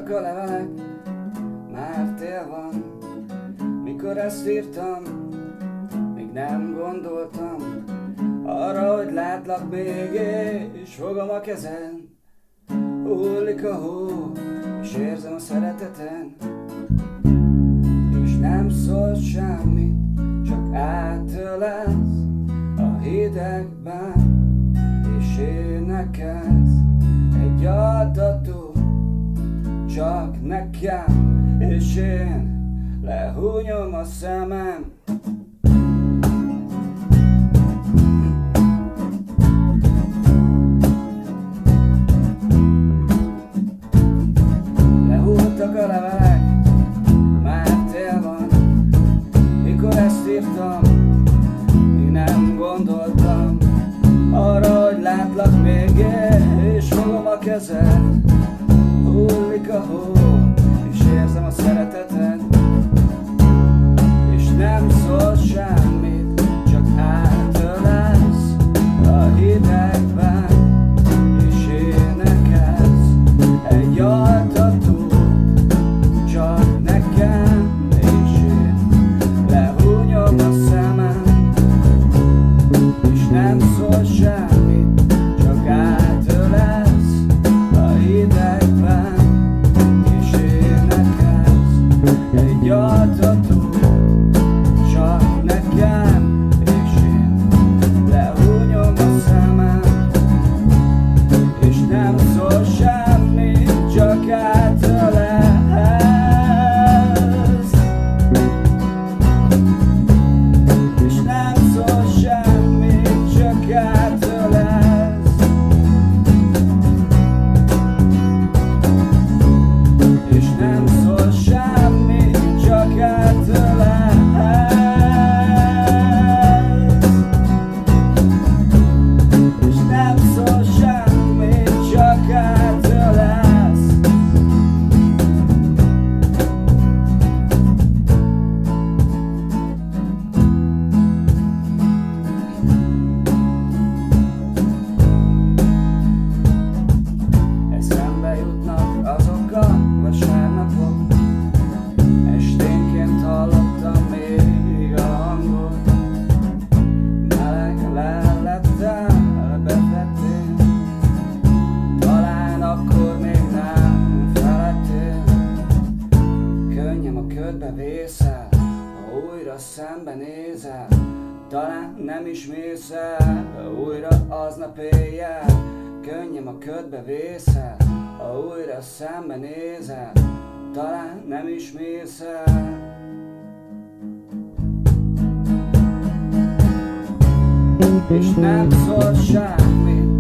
Lehultak a levelek, már tél van. Mikor ezt írtam, még nem gondoltam arra, hogy látlak még, és fogom a kezed. Hullik a hó, és érzem a szereteten, és nem szól semmit, csak átölelsz a hidegben, és énekelsz egy altató csak nekem, és én lehúnyom a szemem. Lehultak a levelek, már tél van. Mikor ezt írtam, még nem gondoltam arra, hogy látlak még, és fogom a kezed. Hullik a hó, és érzem a szeretetet, és nem szól semmit, csak átölelsz a hidegben, és énekelsz egy altatót csak nekem, és én lehúnyom a szemem, és nem szól semmit, csak átölelsz a hidegben, és énekelsz egy altatót csak nekem, és én lehúnyom a szemem, és nem szól semmit, csak átölelsz. És nem szól semmit, csak átölelsz. És nem szól semmit, csak átölelsz. És nem szól semmit, csak átölelsz. Eszembe jutnak azok a vasárnapok, esténként hallottam még a hangot. Meleg lellettel befettél, talán akkor még nem feledtél. Könnyem a ködbe vészel, ha újra szembenézel, talán nem is mész el újra aznap éjjel. Könnyem a ködbe vészel, ha újra szembenézel, talán nem is mész el. És nem szól semmit,